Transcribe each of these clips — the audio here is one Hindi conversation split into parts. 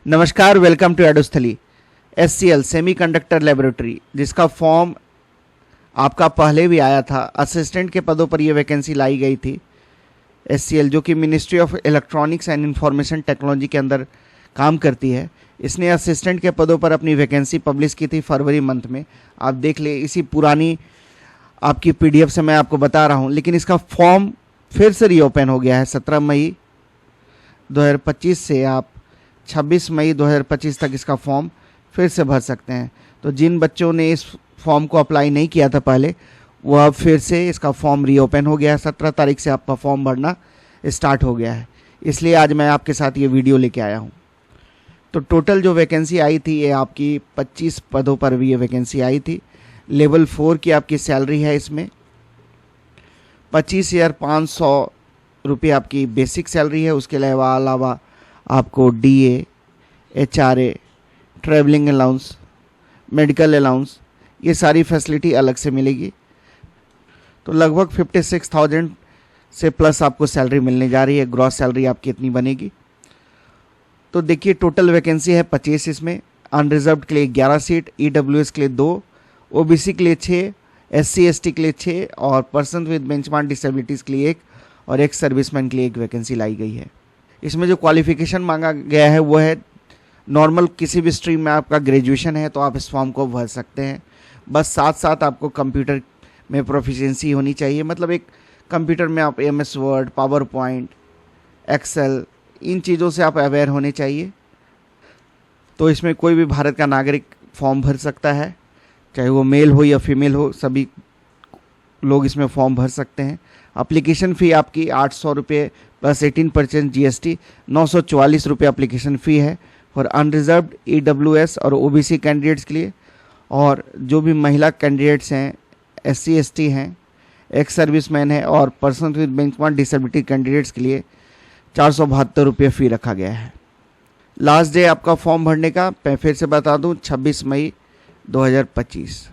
नमस्कार, वेलकम टू एडोस्थली। एससीएल सेमीकंडक्टर लेबोरेटरी, जिसका फॉर्म आपका पहले भी आया था। असिस्टेंट के पदों पर यह वैकेंसी लाई गई थी। एससीएल जो कि ministry of electronics and information technology के अंदर काम करती है, इसने असिस्टेंट के पदों पर अपनी वैकेंसी पब्लिश की थी फरवरी मंथ में। आप देख ले, इसी पुरानी आपकी पीडीएफ से मैं आपको बता रहा हूँ, लेकिन इसका फॉर्म फिर से रीओपन हो गया है। 17 मई 2025 से आप 26 मई 2025 तक इसका फॉर्म फिर से भर सकते हैं। तो जिन बच्चों ने इस फॉर्म को अप्लाई नहीं किया था पहले, वो अब फिर से इसका फॉर्म रीओपन हो गया है। 17 तारीख से आपका फॉर्म भरना स्टार्ट हो गया है, इसलिए आज मैं आपके साथ ये वीडियो लेके आया हूँ। तो टोटल जो वैकेंसी आई थी, ये आपकी 25 पदों पर भी ये वैकेंसी आई थी। लेवल 4 की आपकी सैलरी है इसमें 25,500 रुपये आपकी बेसिक सैलरी है। उसके अलावा आपको DA, HRA, travelling allowance, medical allowance, ये सारी फैसिलिटी अलग से मिलेगी। तो लगभग 56,000 से प्लस आपको सैलरी मिलने जा रही है। ग्रॉस सैलरी आपकी इतनी बनेगी। तो देखिए, टोटल वैकेंसी है 25। इसमें अनरिजर्व्ड के लिए 11 सीट, ईडब्ल्यूएस के लिए 2, ओबीसी के लिए 6, एससी एसटी के लिए 6 और पर्सन विद बेंचमार्क डिसेबिलिटीज़ के लिए 1 और एक सर्विसमैन के लिए 1 वैकेंसी लाई गई है। इसमें जो क्वालिफिकेशन मांगा गया है वो है नॉर्मल, किसी भी स्ट्रीम में आपका ग्रेजुएशन है तो आप इस फॉर्म को भर सकते हैं। बस साथ साथ आपको कंप्यूटर में प्रोफिशिएंसी होनी चाहिए। मतलब एक कंप्यूटर में आप MS Word, PowerPoint, Excel, इन चीज़ों से आप अवेयर होने चाहिए। तो इसमें कोई भी भारत का नागरिक फॉर्म भर सकता है, चाहे वो मेल हो या फीमेल हो, सभी लोग इसमें फॉर्म भर सकते हैं। एप्लीकेशन फ़ी आपकी 800 रुपये प्लस 18% जीएसटी, 944 रुपये एप्लीकेशन फ़ी है और अनरिजर्व्ड, ईडब्ल्यूएस और ओबीसी कैंडिडेट्स के लिए। और जो भी महिला कैंडिडेट्स हैं, एससी एसटी हैं, एक्स सर्विसमैन है और person with benchmark disability candidates के लिए 472 रुपये फ़ी रखा गया है। लास्ट डे आपका फॉर्म भरने का मैं फिर से बता दूं, 26 मई 2025।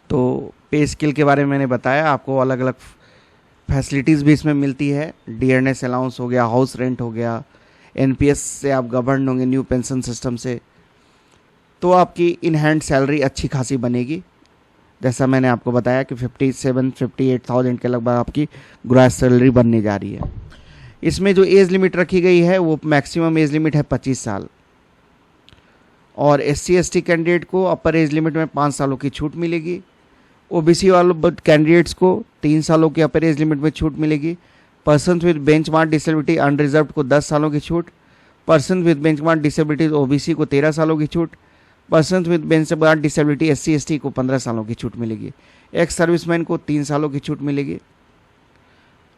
तो पे स्केल के बारे में मैंने बताया आपको। अलग अलग फैसिलिटीज़ भी इसमें मिलती है। डियरनेस अलाउंस हो गया, हाउस रेंट हो गया, एनपीएस से आप गवर्न होंगे, न्यू पेंशन सिस्टम से। तो आपकी इन हैंड सैलरी अच्छी खासी बनेगी। जैसा मैंने आपको बताया कि 57-58,000 के लगभग आपकी ग्रॉस सैलरी बनने जा रही है। इसमें जो एज लिमिट रखी गई है वो मैक्सिमम एज लिमिट है 25 साल और एससी एसटी कैंडिडेट को अपर एज लिमिट में 5 सालों की छूट मिलेगी। ओबीसी वाले कैंडिडेट्स को 3 सालों की अपर एज लिमिट में छूट मिलेगी। Person with benchmark disability unreserved को 10 सालों की छूट, person with benchmark disability OBC को 13 सालों की छूट, person with benchmark disability SC ST को 15 सालों की छूट मिलेगी। एक्स सर्विसमैन को 3 सालों की छूट मिलेगी।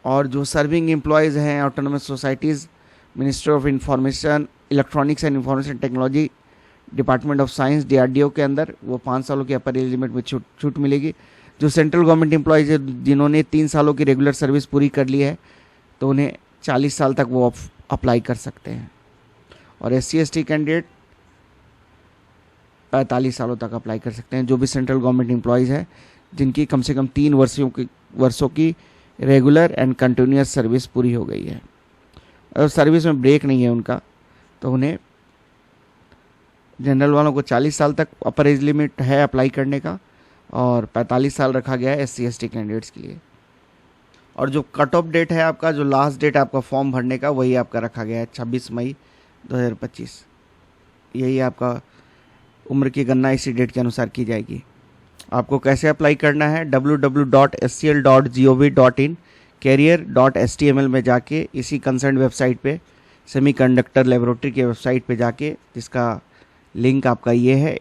और जो सर्विंग एम्प्लॉयज़ हैं autonomous societies, ministry of information, electronics and information technology, department of science, DRDO के अंदर, वो 5 सालों की अपर एज लिमिट में छूट मिलेगी। जो सेंट्रल गवर्नमेंट एम्प्लॉयज़ है जिन्होंने 3 सालों की रेगुलर सर्विस पूरी कर ली है, तो उन्हें 40 साल तक वो अप्लाई कर सकते हैं। और एससी एसटी कैंडिडेट 45 सालों तक अप्लाई कर सकते हैं। जो भी सेंट्रल गवर्नमेंट एम्प्लॉयज़ है जिनकी कम से कम 3 वर्षों की रेगुलर एंड कंटिन्यूस सर्विस पूरी हो गई है, अगर सर्विस में ब्रेक नहीं है उनका, तो उन्हें, जनरल वालों को 40 साल तक अपर एज लिमिट है अप्लाई करने का और 45 साल रखा गया है एससी एसटी कैंडिडेट्स के लिए। और जो कट ऑफ डेट है आपका, जो लास्ट डेट आपका फॉर्म भरने का, वही आपका रखा गया है 26 मई 2025। यही आपका उम्र की गणना इसी डेट के अनुसार की जाएगी। आपको कैसे अप्लाई करना है, www.scl.gov.in career.html में जाके इसी कंसर्न वेबसाइट पे, सेमीकंडक्टर लेबोरेटरी के वेबसाइट पे जाके, जिसका लिंक आपका ये है,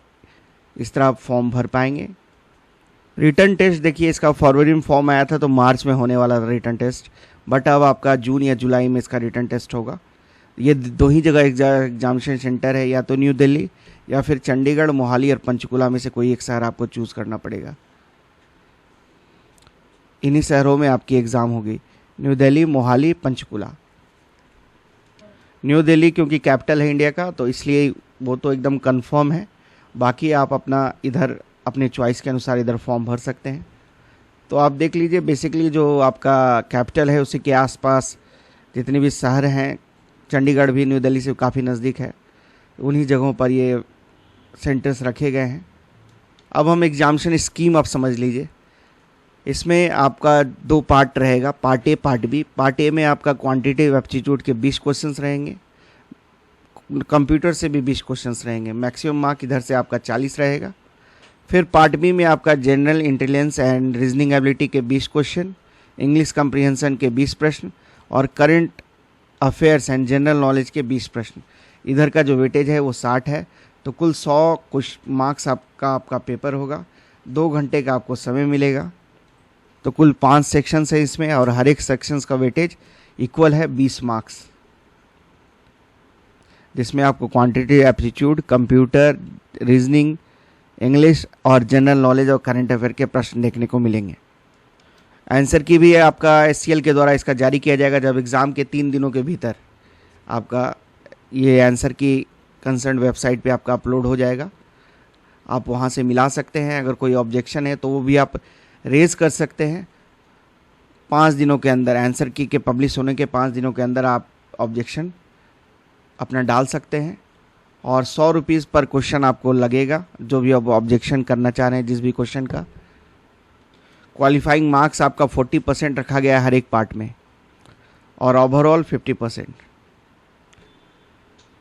इस तरह आप फॉर्म भर पाएंगे। रिटर्न टेस्ट देखिए, इसका फरवरी में फॉर्म आया था तो मार्च में होने वाला था रिटर्न टेस्ट, बट अब आपका जून या जुलाई में इसका रिटर्न टेस्ट होगा। ये 2 ही जगह एग्जामिनेशन सेंटर है, या तो न्यू दिल्ली या फिर चंडीगढ़, मोहाली और पंचकुला में से कोई एक शहर आपको चूज़ करना पड़ेगा। इन्हीं शहरों में आपकी एग्ज़ाम होगी, न्यू दिल्ली, मोहाली, पंचकुला। न्यू दिल्ली क्योंकि कैपिटल है इंडिया का, तो इसलिए वो तो एकदम कंफर्म है। बाकी आप अपना इधर अपने चॉइस के अनुसार इधर फॉर्म भर सकते हैं। तो आप देख लीजिए, बेसिकली जो आपका कैपिटल है उसी के आसपास जितने भी शहर हैं, चंडीगढ़ भी न्यू दिल्ली से काफ़ी नज़दीक है, उन्हीं जगहों पर ये सेंटर्स रखे गए हैं। अब हम एग्जामिनेशन स्कीम आप समझ लीजिए। इसमें आपका 2 पार्ट रहेगा, part A part B. Part A में आपका क्वांटिटेटिव एप्टीट्यूड के 20 क्वेश्चंस रहेंगे, कंप्यूटर से भी 20 क्वेश्चंस रहेंगे, मैक्सिमम मार्क इधर से आपका 40 रहेगा। फिर पार्ट बी में आपका general intelligence and reasoning ability के 20 क्वेश्चन, इंग्लिश कम्प्रीहेंशन के 20 प्रश्न और current affairs and general knowledge के 20 प्रश्न। इधर का जो वेटेज है वो 60 है, तो कुल 100 कुछ मार्क्स आपका पेपर होगा। 2 घंटे का आपको समय मिलेगा। तो कुल 5 सेक्शंस है इसमें और हर एक सेक्शंस का वेटेज इक्वल है 20 मार्क्स, जिसमें आपको quantitative aptitude, computer, reasoning, English और जनरल नॉलेज और करंट अफेयर के प्रश्न देखने को मिलेंगे। आंसर की भी आपका SCL के द्वारा इसका जारी किया जाएगा। जब एग्ज़ाम के 3 दिनों के भीतर आपका ये आंसर की कंसर्न वेबसाइट पे आपका अपलोड हो जाएगा, आप वहाँ से मिला सकते हैं। अगर कोई ऑब्जेक्शन है तो वो भी आप रेज कर सकते हैं 5 दिनों के अंदर। आंसर की के पब्लिश होने के 5 दिनों के अंदर आप ऑब्जेक्शन अपना डाल सकते हैं और 100 रुपीज़ पर क्वेश्चन आपको लगेगा, जो भी आप ऑब्जेक्शन करना चाह रहे हैं जिस भी क्वेश्चन का। क्वालिफाइंग मार्क्स आपका 40% रखा गया है हर एक पार्ट में और ओवरऑल 50%।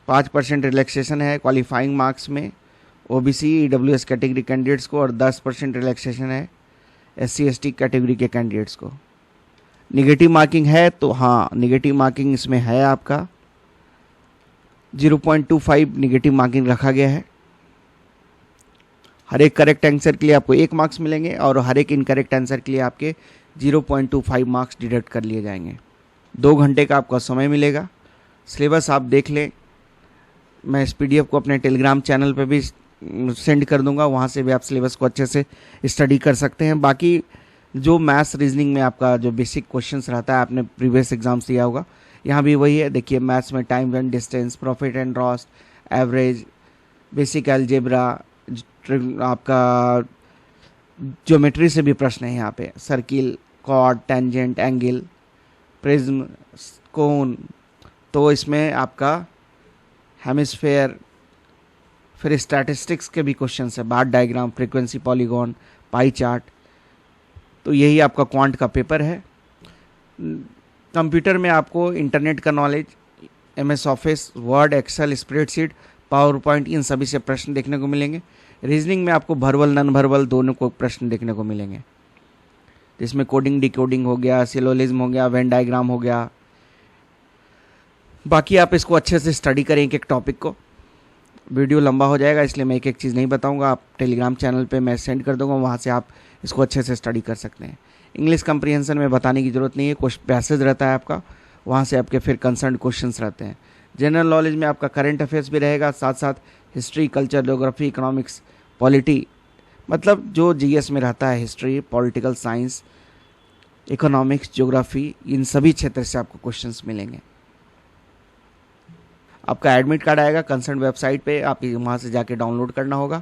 5% रिलैक्सेशन है क्वालिफाइंग मार्क्स में OBC EWS कैटेगरी कैंडिडेट्स को और 10% रिलैक्सेशन है SC ST कैटेगरी के कैंडिडेट्स को। निगेटिव मार्किंग है तो हाँ, निगेटिव मार्किंग इसमें है आपका 0.25 निगेटिव मार्किंग रखा गया है। हर एक करेक्ट आंसर के लिए आपको 1 मार्क्स मिलेंगे और हर एक इनकरेक्ट आंसर के लिए आपके 0.25 मार्क्स डिडक्ट कर लिए जाएंगे। 2 घंटे का आपका समय मिलेगा। सिलेबस आप देख लें, मैं इस PDF को अपने टेलीग्राम चैनल पे भी सेंड कर दूंगा, वहाँ से भी आप सिलेबस को अच्छे से स्टडी कर सकते हैं। बाकी जो मैथ्स रीजनिंग में आपका जो बेसिक क्वेश्चंस रहता है, आपने प्रीवियस एग्जाम्स दिया होगा, यहाँ भी वही है। देखिए मैथ्स में time and distance, profit and loss, average, basic algebra, आपका ज्योमेट्री से भी प्रश्न है यहाँ पे, circle, chord, tangent, angle, prism, cone. तो इसमें आपका हेमिस्फेयर, फिर स्टैटिस्टिक्स के भी क्वेश्चन है, bar diagram, frequency, polygon, pie chart. तो यही आपका क्वांट का पेपर है। कंप्यूटर में आपको इंटरनेट का knowledge, MS Office, Word, Excel, spreadsheet, PowerPoint, इन सभी से प्रश्न देखने को मिलेंगे। रीजनिंग में आपको भर्बल, नॉन भर्बल दोनों को प्रश्न देखने को मिलेंगे, जिसमें कोडिंग, डिकोडिंग हो गया, सिलोजिज्म हो गया, वेन डायग्राम हो गया। बाकी आप इसको अच्छे से स्टडी करें एक एक टॉपिक को। वीडियो लंबा हो जाएगा इसलिए मैं एक एक चीज़ नहीं बताऊंगा, आप टेलीग्राम चैनल पे मैं सेंड कर दूंगा, वहाँ से आप इसको अच्छे से स्टडी कर सकते हैं। इंग्लिश कंप्रीहेंशन में बताने की ज़रूरत नहीं है, कुछ पैसेज रहता है आपका, वहाँ से आपके फिर कंसर्न क्वेश्चंस रहते हैं। जनरल नॉलेज में आपका करंट अफेयर्स भी रहेगा, साथ साथ history, culture, geography, economics, polity, मतलब जो GS में रहता है, history, political science, economics, geography, इन सभी क्षेत्र से आपको क्वेश्चंस मिलेंगे। आपका एडमिट कार्ड आएगा कंसर्न वेबसाइट पे, आप वहाँ से जाके डाउनलोड करना होगा।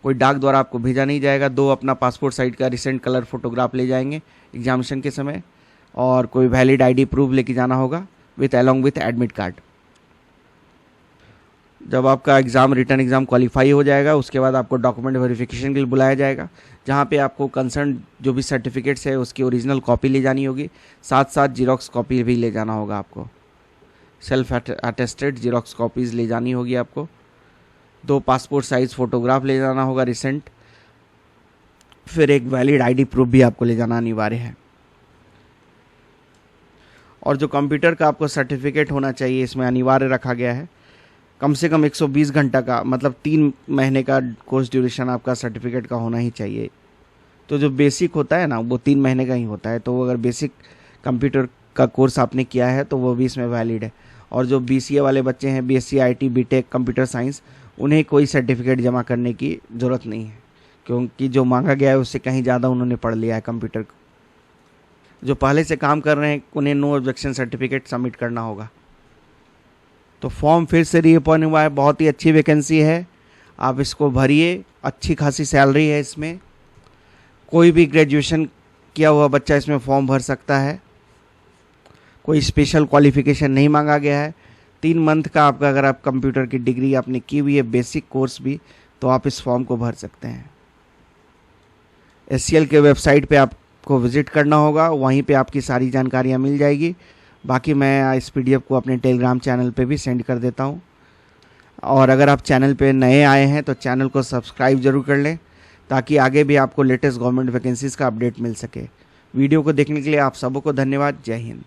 कोई डाक द्वारा आपको भेजा नहीं जाएगा। 2 अपना पासपोर्ट साइज का रिसेंट कलर फोटोग्राफ ले जाएंगे एग्जामिनेशन के समय, और कोई वैलिड ID प्रूफ लेके जाना होगा with along with admit card. जब आपका एग्ज़ाम, रिटर्न एग्ज़ाम क्वालिफाई हो जाएगा, उसके बाद आपको डॉक्यूमेंट वेरिफिकेशन के लिए बुलाया जाएगा, जहाँ पे आपको कंसर्न जो भी सर्टिफिकेट्स है उसकी ओरिजिनल कॉपी ले जानी होगी, साथ साथ जीरोक्स कॉपी भी ले जाना होगा आपको। सेल्फ अटेस्टेड जीरोक्स कॉपीज़ ले जानी होगी आपको। 2 पासपोर्ट साइज़ फ़ोटोग्राफ ले जाना होगा रिसेंट, फिर एक वैलिड ID प्रूफ भी आपको ले जाना अनिवार्य है। और जो कंप्यूटर का आपको सर्टिफिकेट होना चाहिए, इसमें अनिवार्य रखा गया है कम से कम 120 घंटा का, मतलब 3 महीने का कोर्स ड्यूरेशन आपका सर्टिफिकेट का होना ही चाहिए। तो जो बेसिक होता है ना, वो 3 महीने का ही होता है। तो अगर बेसिक कंप्यूटर का कोर्स आपने किया है तो वो भी इसमें वैलिड है। और जो BCA वाले बच्चे हैं, BSc IT BTech computer science, उन्हें कोई सर्टिफिकेट जमा करने की ज़रूरत नहीं है, क्योंकि जो मांगा गया है उससे कहीं ज़्यादा उन्होंने पढ़ लिया है कंप्यूटर को। जो पहले से काम कर रहे हैं उन्हें नो ऑब्जेक्शन सर्टिफिकेट सबमिट करना होगा। तो फॉर्म फिर से रीओपन हुआ है, बहुत ही अच्छी वैकेंसी है, आप इसको भरिए। अच्छी खासी सैलरी है इसमें, कोई भी ग्रेजुएशन किया हुआ बच्चा इसमें फॉर्म भर सकता है, कोई स्पेशल क्वालिफिकेशन नहीं मांगा गया है। 3 मंथ का आपका अगर आप कंप्यूटर की डिग्री आपने की हुई है बेसिक कोर्स भी, तो आप इस फॉर्म को भर सकते हैं। SCL के वेबसाइट पे आपको विज़िट करना होगा, वहीं पे आपकी सारी जानकारियाँ मिल जाएगी। बाकी मैं इस PDF को अपने टेलीग्राम चैनल पे भी सेंड कर देता हूँ। और अगर आप चैनल पे नए आए हैं तो चैनल को सब्सक्राइब ज़रूर कर लें, ताकि आगे भी आपको लेटेस्ट गवर्नमेंट वैकेंसीज़ का अपडेट मिल सके। वीडियो को देखने के लिए आप सबों को धन्यवाद। जय हिंद।